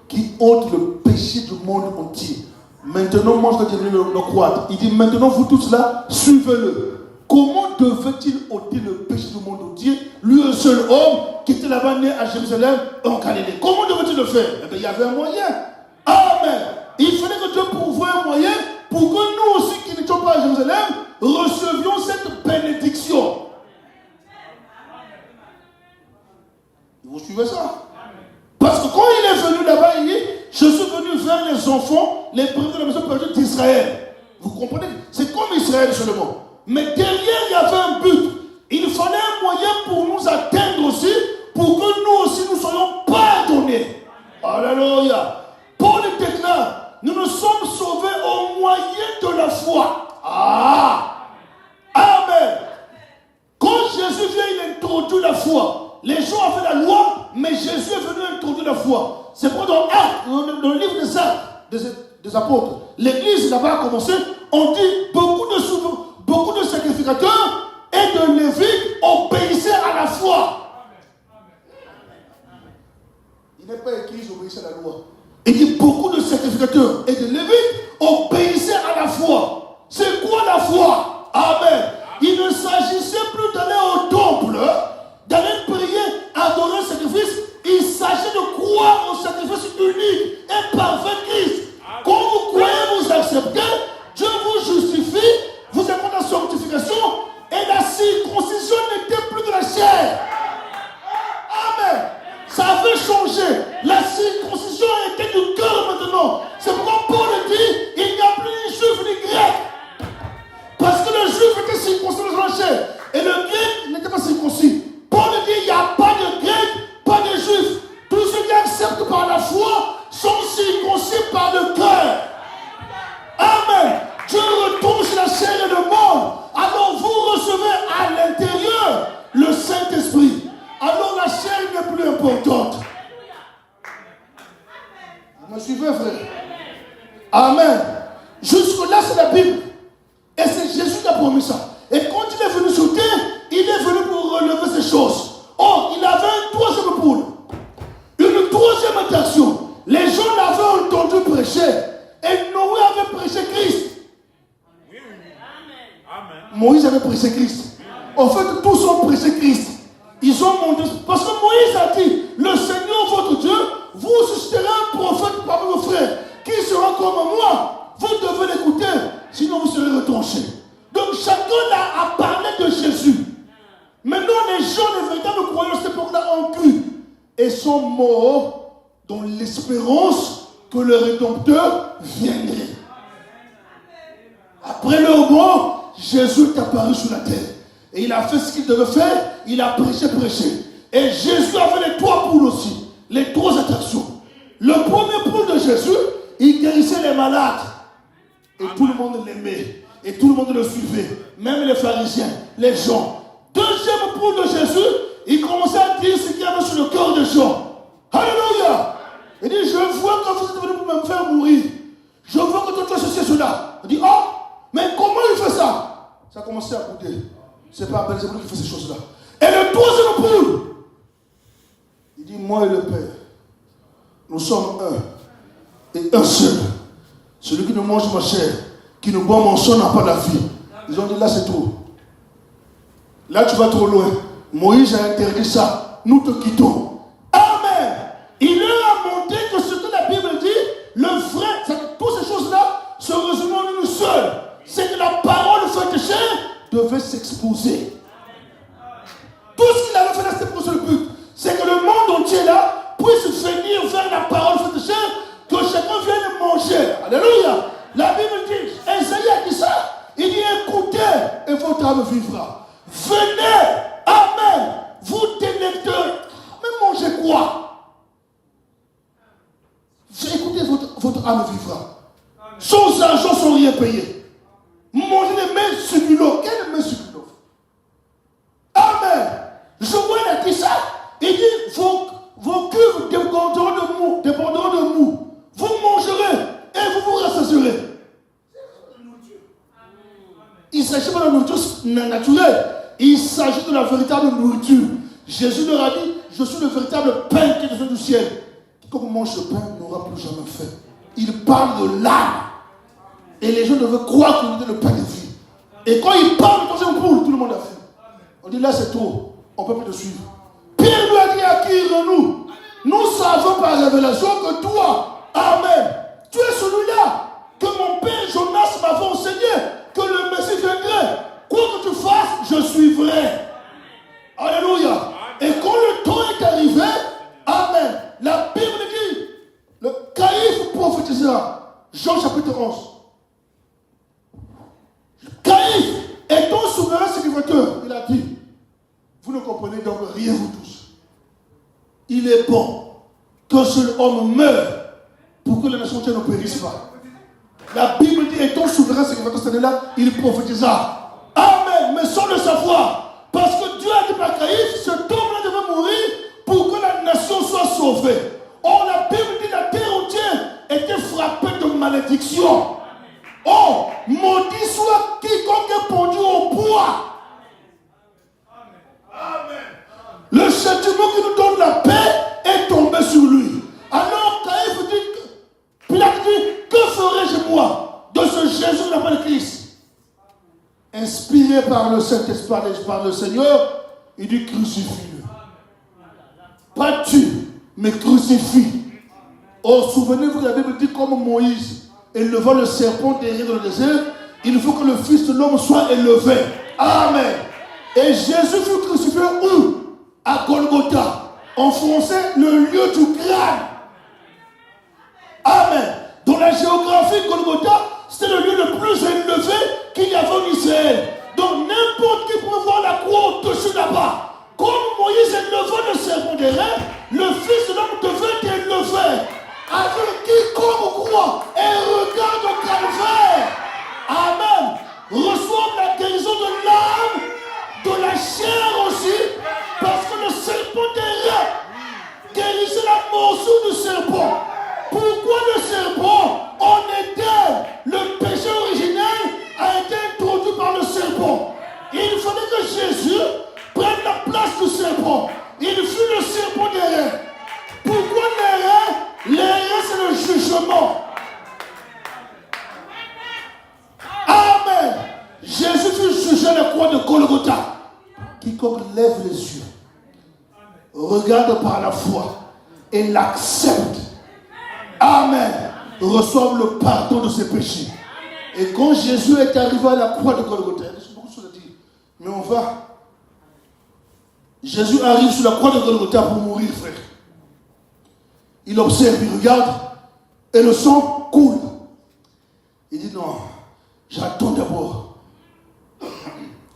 S1: qui ôte le péché du monde entier. Maintenant, moi, je dois devenir le croître. Il dit, maintenant, vous tous là, suivez-le. Comment devait-il ôter le péché du monde entier, lui, un seul homme, qui était là-bas né à Jérusalem, en Galilée? Comment devait-il le faire? Eh bien, il y avait un moyen. Amen. Il fallait que Dieu pourvoie un moyen pour que nous aussi, qui n'étions pas à Jérusalem, recevions cette bénédiction. Vous suivez ça? Parce que quand il est venu là-bas, il dit, je suis venu vers les enfants, les premiers de la maison perdue d'Israël. Vous comprenez? C'est comme Israël seulement. Mais derrière, il y avait un but. Il fallait un moyen pour nous atteindre aussi, pour que nous aussi nous soyons pardonnés. Alléluia. Paul déclare, nous nous sommes sauvés au moyen de la foi. Ah! Amen. Quand Jésus vient, il introduit la foi. Les gens avaient la loi, mais Jésus est venu introduire la foi. C'est pour dans le livre des Actes, des apôtres. L'église là-bas a commencé, on dit beaucoup de sacrificateurs et de lévites obéissaient à la foi. Il n'est pas écrit qu'ils obéissaient à la loi. Il dit beaucoup de sacrificateurs et de lévites obéissaient à la foi. C'est quoi la foi? Amen. Il ne s'agissait plus d'aller au temple, d'aller prier, adorer le sacrifice. Il s'agit de croire au sacrifice unique et parfait Christ. Quand vous croyez, vous acceptez, Dieu vous justifie, vous êtes dans la sanctification et la circoncision n'était plus de la chair. Amen. Ça avait changé. La circoncision était du cœur maintenant. C'est pourquoi Paul dit, il n'y a plus ni juif ni grec. Parce que le juif était circoncis dans la chair et le grec n'était pas circoncis. Paul dit, il n'y a pas de grec, pas de juif. Tous ceux qui acceptent par la foi sont circoncis par le cœur. Amen. Dieu retourne sur la chair et le monde. Alors vous recevez à l'intérieur le Saint-Esprit. Alors la chair n'est plus importante. Vous me suivez, frère? Amen. Jusque-là, c'est la Bible. Et c'est Jésus qui a promis ça. Et quand il est venu sur terre, il est venu pour relever ces choses. Or, il avait un troisième poule. Une troisième attraction. Les gens l'avaient entendu prêcher. Et Noé avait prêché Christ. Amen. Moïse avait prêché Christ. En fait, tous ont prêché Christ. Ils ont monté. Parce que Moïse a dit, le Seigneur votre Dieu vous suscitera un prophète parmi vos frères qui sera comme moi. Vous devez l'écouter, sinon vous serez retranchés. Donc chacun a parlé de Jésus. Maintenant, les gens, les véritables croyants de cette époque-là ont cru et sont morts dans l'espérance que le Rédempteur viendrait. Après leur mort, Jésus est apparu sur la terre. Et il a fait ce qu'il devait faire, il a prêché. Et Jésus avait les trois poules aussi, les trois attractions. Le premier poule de Jésus, il guérissait les malades. Et tout le monde l'aimait. Et tout le monde le suivait. Même les pharisiens, les gens. Deuxième poule de Jésus, il commençait à dire ce qu'il y avait sur le cœur des gens. Alléluia. Il dit, je vois que vous êtes venu pour me faire mourir. Je vois que toi tu as ceci et cela. Il dit, oh, mais comment il fait ça? Ça a commencé à bouder. C'est pas Belzébul qui fait ces choses-là. Et le troisième poule, il dit, moi et le Père, nous sommes un. Et un seul. Celui qui ne mange ma chair, qui ne boit mon sang n'a pas la vie. Ils ont dit, là c'est trop. Là tu vas trop loin. Moïse a interdit ça. Nous te quittons. Amen. Il leur a montré que ce que la Bible dit, le vrai, toutes ces choses-là se résument en une seule. C'est que la parole faite chair devait s'exposer. Tout ce qu'il avait fait là, c'était pour ce but. C'est que le monde entier là puisse venir vers la parole faite chair, que chacun vienne manger. Alléluia. La Bible dit, Isaïe a dit ça. Il dit, écoutez et votre âme vivra. Venez, amen, vous délecteurs. Mais mangez quoi? Écoutez, votre âme vivra. Sans argent, sans rien payer. Mangez les mains succulents. Quelles mains succulents? Amen. Je vois, il a dit ça. Il dit, vos cuves dépendront de mou. Vous mangerez et vous vous rassasierez. Il ne s'agit pas de la nourriture naturelle. Il s'agit de la véritable nourriture. Jésus leur a dit, je suis le véritable pain qui descend du ciel. Quiconque mange ce pain n'aura plus jamais faim. Il parle de l'âme. Et les gens devaient croire qu'il était le pain de vie. Et quand il parle de troisième poule, tout le monde a fait. On dit là c'est trop, on ne peut plus te suivre. Pierre lui a dit à qui irons-nous? Nous savons par révélation que toi, Amen, tu es celui-là que mon père Jonas m'avait enseigné, que le Messie viendrait. Quoi que tu fasses, je suivrai. Alléluia. Et quand le temps est arrivé, Amen, la Bible dit, le Caïphe prophétisa, Jean chapitre 11. Caïphe, étant souverain sacrificateur, il a dit, vous ne comprenez donc rien vous tous. Il est bon qu'un seul homme meure pour que les nations entières ne périssent pas. La Bible dit, étant souverain sacrificateur, cette année-là, il prophétisa. Amen, mais sans le savoir. Parce que Dieu a dit par Caïphe, cet homme-là devait mourir pour que la nation soit sauvée. Or, la Bible dit, la terre entière était frappée de malédiction. Oh, maudit soit quiconque est pendu au bois. Le châtiment qui nous donne la paix est tombé sur lui. Alors Caïphe dit, Pilate dit, que ferai-je moi de ce Jésus n'a pas de Christ? Inspiré par le Saint-Esprit, par le Seigneur, il dit crucifie-le. Pas tu, mais crucifie. Oh, souvenez-vous que la Bible dit comme Moïse élevant le serpent derrière dans le désert, il faut que le Fils de l'homme soit élevé. Amen. Et Jésus fut crucifié où? À Golgotha. En français, le lieu du crâne. Amen. Dans la géographie, Golgotha, c'était le lieu le plus élevé qu'il y avait en Israël. Donc n'importe qui pouvait voir la croix au-dessus là-bas. Comme Moïse élevait le serpent derrière, le Fils de l'homme devait être élevé. Avec quiconque croit et regarde au calvaire. Amen. Reçoit la guérison de l'âme, de la chair aussi, parce que le serpent derrière guérissait la morsure du serpent. Pourquoi le serpent? En Éden, le péché originel a été introduit par le serpent. Il fallait que Jésus prenne la place du serpent. Il fut le serpent derrière. Pourquoi l'erreur? L'erreur, c'est le jugement. Amen. Jésus fut jugé à la croix de Golgotha. Quiconque lève les yeux, regarde par la foi et l'accepte. Amen. Reçoive le pardon de ses péchés. Et quand Jésus est arrivé à la croix de Golgotha, il y a beaucoup de choses à dire, mais on va. Jésus arrive sur la croix de Golgotha pour mourir, frère. Il observe, il regarde, et le sang coule. Il dit non, j'attends d'abord.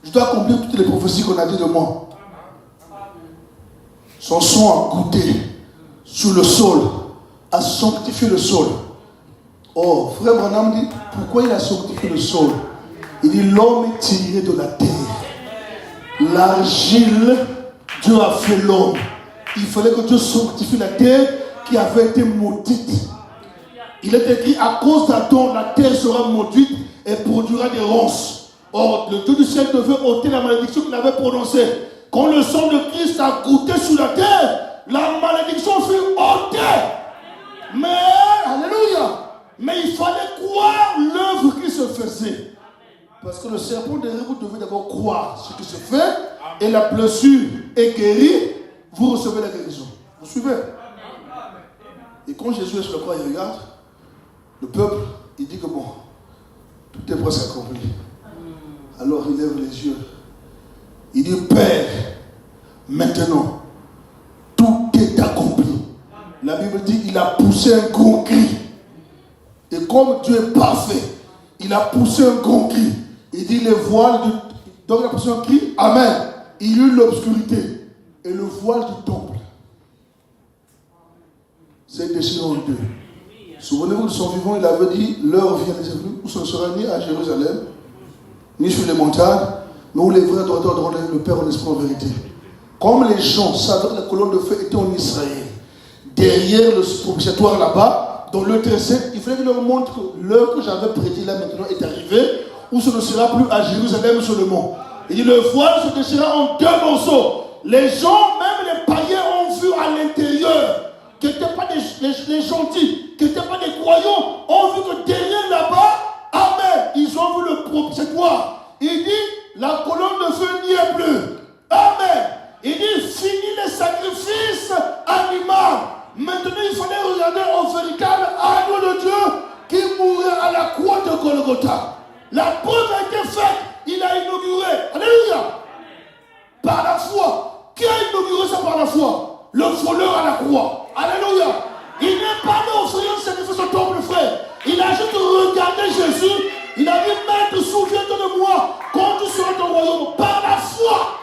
S1: Je dois accomplir toutes les prophéties qu'on a dit de moi. Son sang a goûté sur le sol, a sanctifié le sol. Oh, frère Branham dit, pourquoi il a sanctifié le sol? Il dit, l'homme est tiré de la terre. L'argile, Dieu a fait l'homme. Il fallait que Dieu sanctifie la terre qui avait été maudite. Il est écrit, à cause d'Adam, la terre sera maudite et produira des ronces. Or, le Dieu du ciel devait ôter la malédiction qu'il avait prononcée. Quand le sang de Christ a goûté sur la terre, la malédiction fut ôtée. Mais, alléluia, mais il fallait croire l'œuvre qui se faisait. Parce que le serpent derrière vous devez d'abord croire ce qui se fait, et la blessure est guérie, vous recevez la guérison. Vous suivez? Et quand Jésus est sur la croix, il regarde, le peuple, il dit que bon, tout est presque accompli. Alors il lève les yeux. Il dit, Père, maintenant, tout est accompli. La Bible dit, il a poussé un grand cri. Et comme Dieu est parfait, il a poussé un grand cri. Il dit, les voiles du... Donc il a poussé un cri, Amen. Il y eut l'obscurité. Et le voile du temple s'est déchiré en deux. Souvenez-vous de son vivant, il avait dit, l'heure vient des venus, où ce ne sera ni à Jérusalem, ni sur les montagnes, mais où les vrais adorateurs auront le Père en esprit en vérité. Comme les gens savaient que la colonne de feu était en Israël, derrière le propitiatoire là-bas, dans le T7, il fallait qu'il leur montre que l'heure que j'avais prédit là maintenant est arrivée, où ce ne sera plus à Jérusalem seulement. Il dit, le voile se déchira en deux morceaux. Les gens, même les païens, ont vu à l'intérieur, qui n'étaient pas les gentils, qui n'étaient pas des croyants, ont vu que derrière là-bas, moi. Il dit, la colonne de feu n'y est plus. Amen. Il dit, fini les sacrifices animaux. Maintenant, il fallait regarder au véritable agneau de Dieu qui mourait à la croix de Golgotha. La preuve a été faite. Il a inauguré. Alléluia. Par la foi. Qui a inauguré ça par la foi? Le voleur à la croix. Alléluia. Il n'est pas allé offrir un sacrifice au temple, frère. Il a juste regardé Jésus. Il a dit, Maître, souviens-toi de moi quand tu seras ton royaume. Par la foi.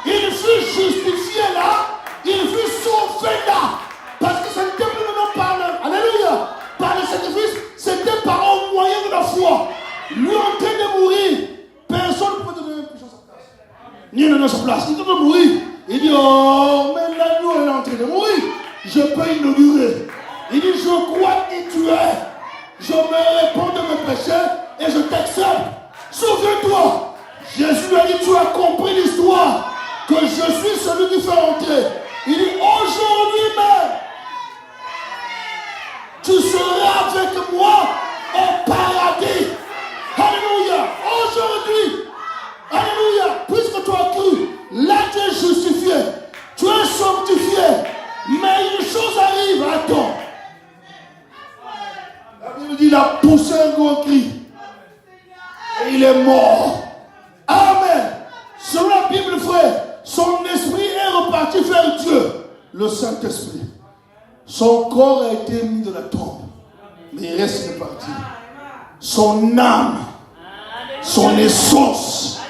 S1: Il fut justifié là. Il fut sauvé là. Parce que ce n'était plus maintenant par le, alléluia, par le sacrifice, c'était par un moyen de la foi. Lui en train de mourir, personne ne peut donner plus à sa place. Ni ne sa place. Il est en train de mourir. Il dit, oh, mais l'agneau est en train de mourir. Je peux inaugurer. Il dit, je crois qui tu es. Je me réponds de mes péchés et je t'accepte. Souviens-toi, Jésus lui a dit, tu as compris l'histoire, que je suis celui qui fait entrer. Il dit, aujourd'hui même, tu seras avec moi au paradis. Alléluia. Aujourd'hui, alléluia, puisque tu as cru, là tu es justifié, tu es sanctifié. Mais une chose arrive, attends. La Bible dit, il a poussé un grand cri. Et il est mort. Amen. Selon la Bible, frère, son esprit est reparti vers Dieu, le Saint-Esprit. Son corps a été mis dans la tombe, mais il reste réparti. Son âme, son essence,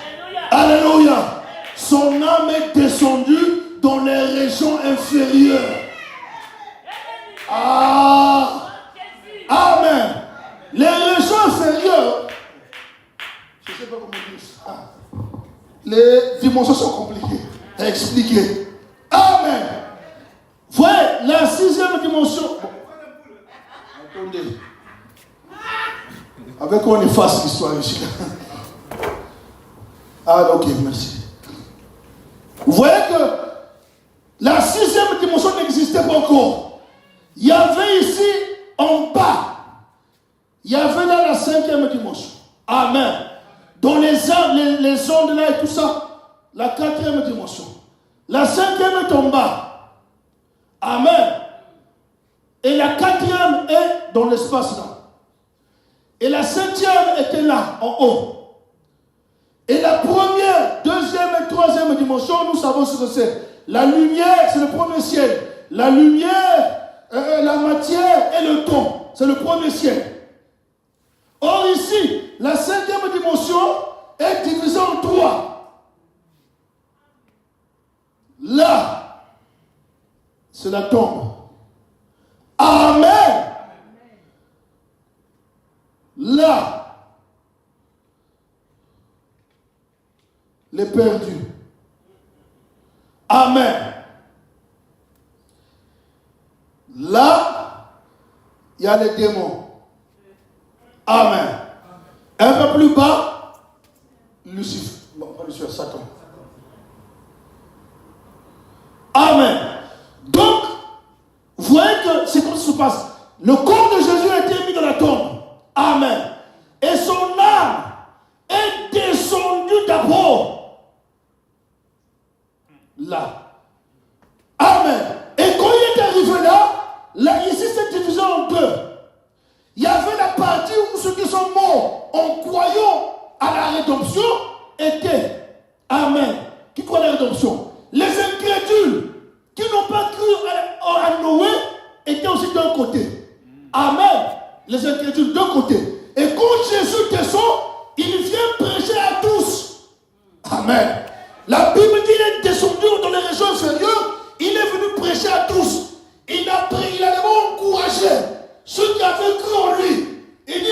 S1: alléluia, son âme est descendue dans les régions inférieures. Ah, amen. Les régions inférieures, je ne sais pas comment dire ça. Les dimensions sont compliquées à expliquer. Amen. Voyez, la sixième dimension. Bon. Attendez. Avec quoi on efface l'histoire ici? Ah, ok, merci. Vous voyez que la sixième dimension n'existait pas encore. Il y avait ici, en bas, il y avait là la cinquième dimension. Amen. Dans les ondes là et tout ça, la quatrième dimension. La cinquième est en bas. Amen. Et la quatrième est dans l'espace là. Et la septième était là, en haut. Et la première, deuxième et troisième dimension, nous savons ce que c'est. La lumière, c'est le premier ciel. La lumière, la matière et le temps, c'est le premier ciel. Or ici, la cinquième dimension est divisée en trois. Là, c'est la tombe. Amen. Là, les perdus. Amen. Là, il y a les démons. Amen. Un peu plus bas, Lucifer. Bon, pas Lucifer, Satan. Amen. Donc, vous voyez que c'est comme ça se passe. Le corps de Jésus a été mis dans la tombe. Amen. Et son âme est descendue d'abord là. Amen. Et quand il est arrivé là, ici c'est divisé en deux. Il y avait la partie où ceux qui sont morts en croyant à la rédemption étaient. Amen. Qui croient à la rédemption? Les incrédules qui n'ont pas cru à Noé étaient aussi d'un côté. Amen. Les incrédules d'un côté. Et quand Jésus descend, il vient prêcher à tous. Amen. La Bible dit qu'il est descendu dans les régions inférieures. Il est venu prêcher à tous. Il a d'abord encouragé ceux qui avaient cru en lui. Il dit,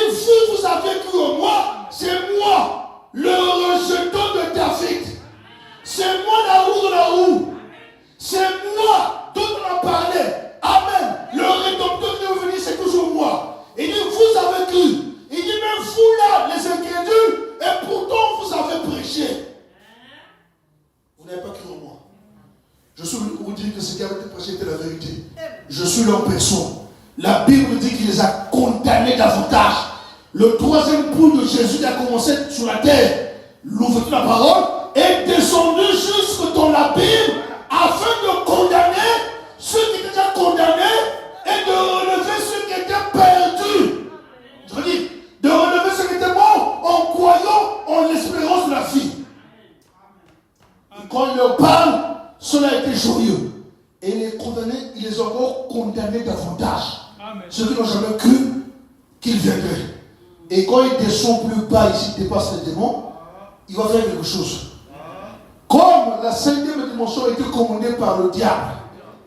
S1: vous avez cru en moi, c'est moi, le rejeton de David. C'est moi la roue de la roue. C'est moi dont on a parlé. Amen. Le rédempteur qui est venu, c'est toujours moi. Il dit, vous avez cru. Il dit, mais vous là, les incrédules, et pourtant vous avez prêché. Vous n'avez pas cru en moi. Je suis venu vous dire que ce qui avait été prêché était la vérité. Je suis leur personne. La Bible dit qu'il les a condamnés davantage. Le troisième coup de Jésus qui a commencé sur la terre, l'ouverture de la parole, est descendu jusque dans la Bible afin de condamner ceux qui étaient déjà condamnés et de relever ceux qui étaient perdus. Je veux dire, de relever ceux qui étaient morts en croyant en l'espérance de la vie. Et quand il leur parle, cela a été joyeux. Et les condamnés, il les a encore condamnés davantage. Amen. Ceux qui n'ont jamais cru qu'il viendrait. Et quand il descend plus bas ici, il dépasse les démons, il va faire quelque chose. Comme la cinquième dimension a été commandée par le diable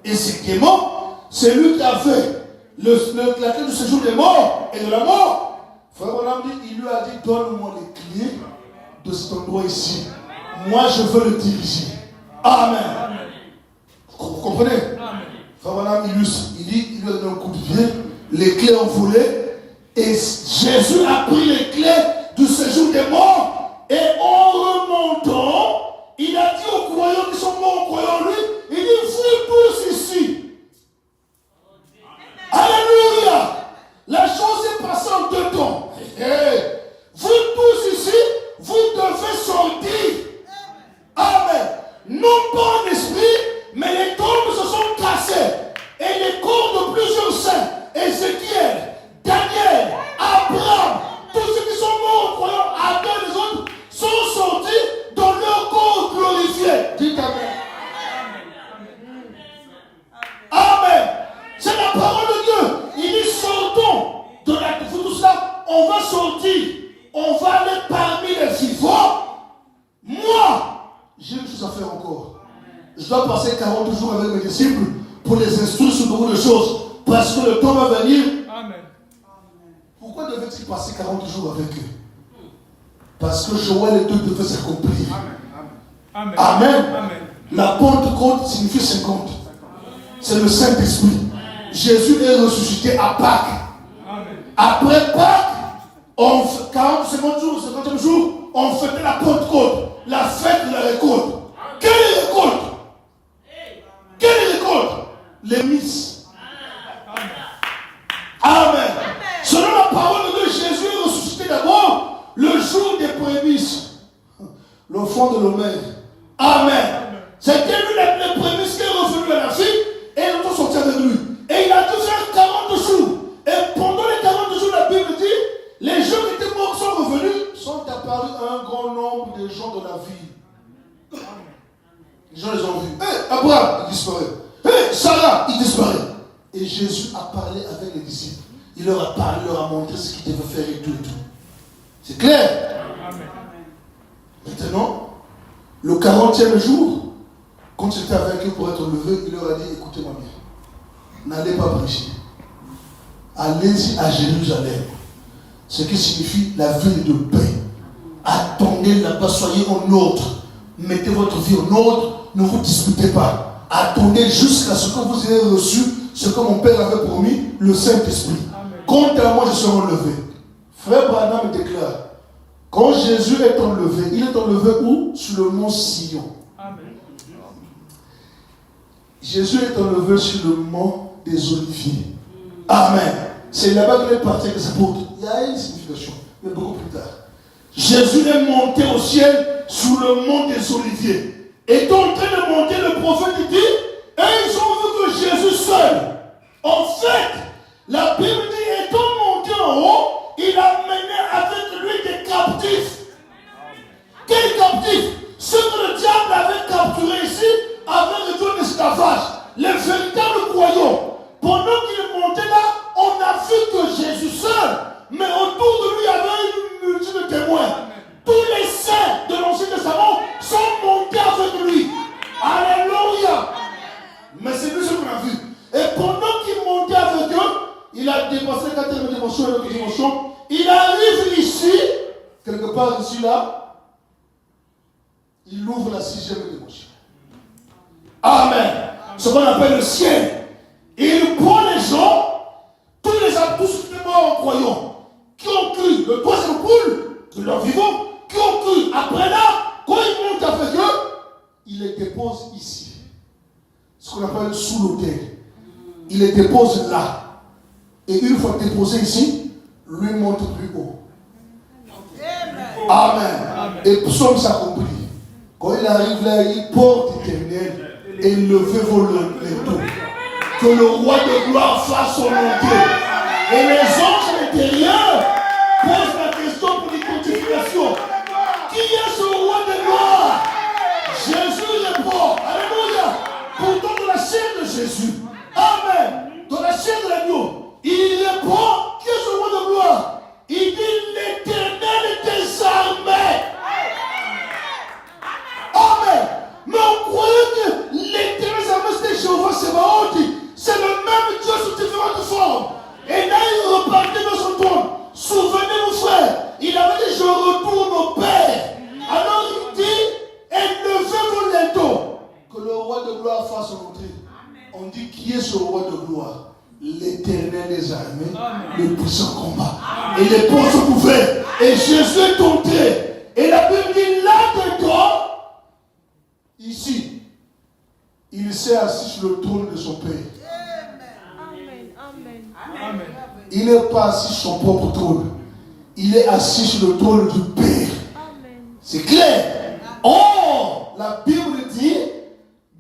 S1: et ses démons, c'est lui qui a fait la clé du séjour des morts et de la mort. Frère Branham dit, il lui a dit, donne-moi les clés de cet endroit ici. Moi, je veux le diriger. Amen. Amen. Vous comprenez? Amen. Frère Branham illustre, il dit, il lui a donné un coup de pied, les clés ont volé, et Jésus a pris les clés du séjour des morts, et en remontant, il a dit aux croyants qui sont morts en croyant en lui, il dit, vous tous ici. Alléluia. La chose est passée en deux temps. Vous tous ici, vous devez sortir. Amen. Non pas en esprit, mais les tombes se sont cassées. Et les corps de plusieurs saints, Ézéchiel, Daniel, Abraham, tous ceux qui sont morts en croyant à Dieu les autres, sont sortis dans leur corps glorifié. Dites Amen. Amen. C'est la parole de Dieu. Il dit sortons de la tout cela. On va sortir. On va aller parmi les vivants. Moi, j'ai une chose à faire encore. Je dois passer 40 jours avec mes disciples pour les instruire sur beaucoup de choses. Parce que le temps va venir. Amen. Pourquoi devait-il passer 40 jours avec eux? Parce que Joël et 2 devaient s'accomplir. Amen. Amen. Amen. Amen. La Pentecôte signifie 50. C'est le Saint-Esprit. Jésus est ressuscité à Pâques. Amen. Après Pâques, 50 jours, 50e jour, on fêtait la Pentecôte, la fête de la récolte. Quelle est récolte? Quelle récolte? Les misses. Amen. Selon la parole de Dieu, Jésus est ressuscité d'abord le jour des prémices. L'enfant de l'Omère. Amen. C'était lui les prémices qui est revenu à la vie et ils ont sorti avec lui. Et il a dû faire 40 jours. Et pendant les 40 jours, la Bible dit, les gens qui étaient morts sont revenus, sont apparus un grand nombre de gens de la ville. Les gens les ont vus. Abraham, il disparaît. Sarah, il disparaît. Et Jésus a parlé avec les disciples. Il leur a parlé, il leur a montré ce qu'ils devaient faire et tout et tout. C'est clair? Amen. Maintenant, le 40e jour, quand il était avec eux pour être levé, il leur a dit, écoutez-moi bien, n'allez pas prêcher. Allez-y à Jérusalem. Ce qui signifie la ville de paix. Attendez là-bas, soyez en ordre. Mettez votre vie en ordre, ne vous disputez pas. Attendez jusqu'à ce que vous ayez reçu ce que mon Père avait promis, le Saint-Esprit. Quant à moi, je serai enlevé. Frère Branham déclare, quand Jésus est enlevé, il est enlevé où? Sur le mont Sion. Amen. Jésus est enlevé sur le mont des Oliviers. Amen. C'est là-bas qu'il est parti avec les apôtres. Il y a une signification, mais beaucoup plus tard. Jésus est monté au ciel sur le mont des Oliviers. Étant en train de monter, le prophète dit, et ils ont vu que Jésus seul. En fait, la Bible dit, étant monté en haut, il a mené avec lui des captifs. Quels captifs? Ceux que le diable avait capturés ici, avait réduit en esclavage. Les véritables croyants. Pendant qu'il montait là, on a vu que Jésus seul, mais autour de lui, il y avait une multitude de témoins. Tous les saints de l'Ancien Testament sont montés avec lui. Alléluia. Mais c'est lui ce qu'on a vu. Et pendant qu'il montait avec eux, il a dépassé la 4e dimension et l'autre dimension. Il arrive ici, quelque part ici, là. Il ouvre la 6e dimension. Amen. Ce qu'on appelle le ciel. Et il prend les gens, tous ceux qui sont morts en croyant, qui ont cru, le troisième poule de leur vivant, qui ont cru. Après là, quand ils montent avec eux, il les dépose ici. Ce qu'on appelle sous l'autel. Il les dépose là. Et une fois déposés ici, lui monte plus haut. Amen. Et psaume s'accomplit. Quand il arrive là, il porte éternel et levez-vous les dos. Que le roi de gloire fasse son entrée. Et les anges à l'intérieur posent la question pour l'identification. Qui est ce roi de gloire? Jésus répond. Alléluia. Pourtant dans la chair de Jésus. Amen. Dans la chair de l'agneau. Il répond. Qui est ce roi de gloire? Il dit l'Éternel des armées. Amen. Mais on croyait que l'Éternel des armées c'était Jéhovah Sébaoth. C'est le même Dieu sous différentes formes. Et là il repartait dans son trône. Souvenez-vous frère, il avait dit je retourne au Père. Alors il dit élevez-vous les dos. Que le roi de gloire fasse son entrée. On dit qui est ce roi de gloire? L'Éternel des armées, le puissant combat. Et les portes sont ouvertes. Et Jésus est entré. Et la Bible dit là-dedans, ici, il s'est assis sur le trône de son Père.
S2: Amen.
S1: Il n'est pas assis sur son propre trône. Il est assis sur le trône du Père. C'est clair. Or, la Bible dit,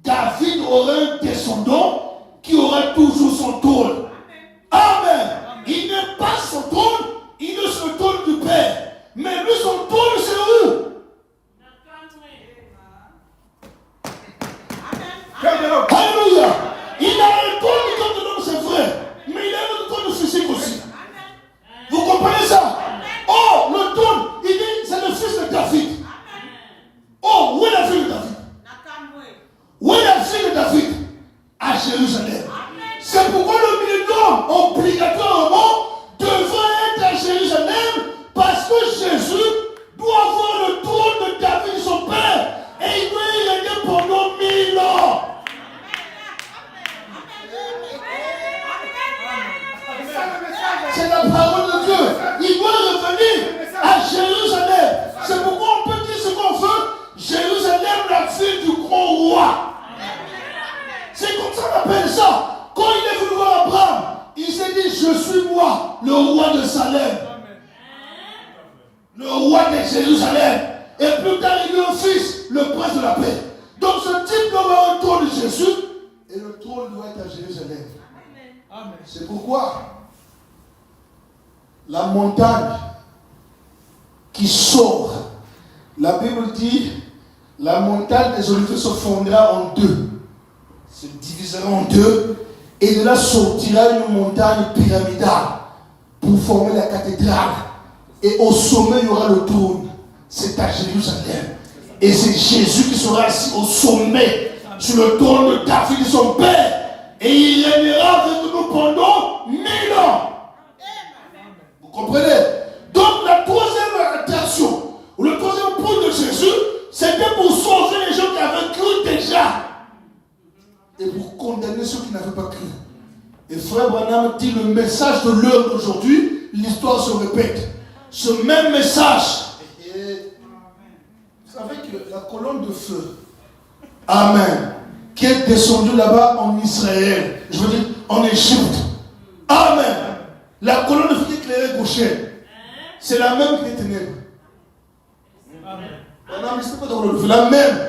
S1: David aurait un descendant qui aura toujours son trône. Amen. Il n'est pas son trône, il est sur le trône du Père. Mais lui, son trône, c'est où? Alléluia. Il a un trône comme de l'homme, c'est vrai. Mais il a un trône physique aussi. Vous comprenez ça? Oh, le trône, il dit, c'est le fils de David. Oh, où est la fille de David? Où est la fille de David? À Jérusalem. C'est pourquoi le millénaire obligatoirement devrait être à Jérusalem, parce que Jésus doit avoir le trône de David, son père, et il doit y régner pendant 1000 ans. C'est la parole de Dieu. Il doit revenir à Jérusalem. C'est pourquoi on peut dire ce qu'on veut. Jérusalem, la ville du grand roi. C'est comme ça qu'on appelle ça. Quand il est venu voir Abraham, il s'est dit, je suis moi, le roi de Salem. Le roi de Jérusalem. Et plus tard, il est un fils, le prince de la paix. Donc ce type doit avoir un trône de Jésus. Et le trône doit être à Jérusalem. Amen. C'est pourquoi la montagne qui sort, la Bible dit, la montagne des Oliviers se fondera en deux. Se divisera en deux. Et de là sortira une montagne pyramidale pour former la cathédrale. Et au sommet, il y aura le trône. C'est à Jérusalem. Et c'est Jésus qui sera assis au sommet, sur le trône de David et son père. Et il régnera avec nous pendant 1000 ans. Vous comprenez? Donc la troisième attraction, ou le troisième point de Jésus, c'était pour sauver les gens qui avaient cru déjà. Et pour condamner ceux qui n'avaient pas cru. Et frère Branham dit le message de l'heure d'aujourd'hui, l'histoire se répète. Ce même message. Vous savez que la colonne de feu, Amen, qui est descendue là-bas en Israël, je veux dire en Égypte. Amen. La colonne de feu qui éclairait Goshen, c'est la même que les ténèbres. Amen. C'est pas la même.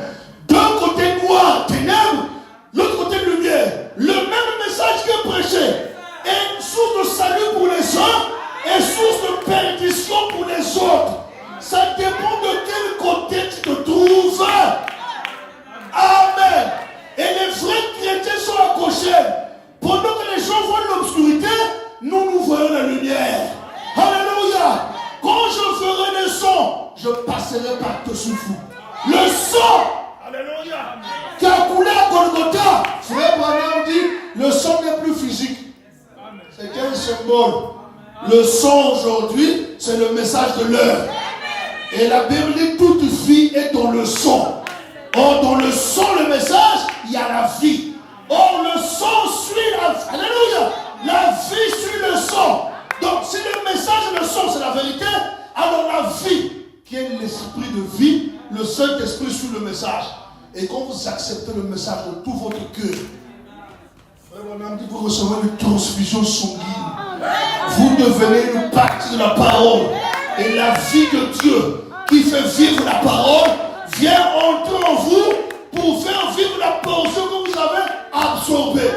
S1: D'un côté noir, ténèbres, l'autre côté lumière. Le même message que prêché est source de salut pour les uns et source de perdition pour les autres. Ça dépend de quel côté tu te trouves. Amen. Et les vrais chrétiens sont à Goshen. Pendant que les gens voient l'obscurité, nous voyons la lumière. Alléluia. Quand je ferai le son, je passerai par-dessus vous. Le sang, alléluia, qui a coulé à Golgotha. Frère Branham dit, le sang n'est plus physique. C'est un symbole. Le sang aujourd'hui, c'est le message de l'heure. Et la Bible dit, toute vie est dans le sang. Or, dans le sang, le message, il y a la vie. Or, le sang suit la vie. Alléluia. La vie suit le sang. Donc, si le message et le sang, c'est la vérité, alors la vie, qui est l'esprit de vie, le Saint-Esprit suit le message. Et quand vous acceptez le message de tout votre cœur, frère Branham dit, vous recevez une transfusion sanguine. Vous devenez une partie de la parole. Et la vie de Dieu qui fait vivre la parole vient entrer en vous pour faire vivre la portion que vous avez absorbée.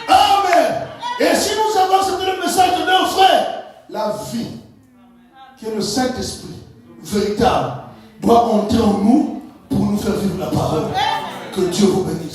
S1: Amen. Et si nous avons accepté le message de nos frères, la vie, qui est le Saint-Esprit véritable, doit entrer en nous pour nous faire vivre la parole. Que Dieu vous bénisse.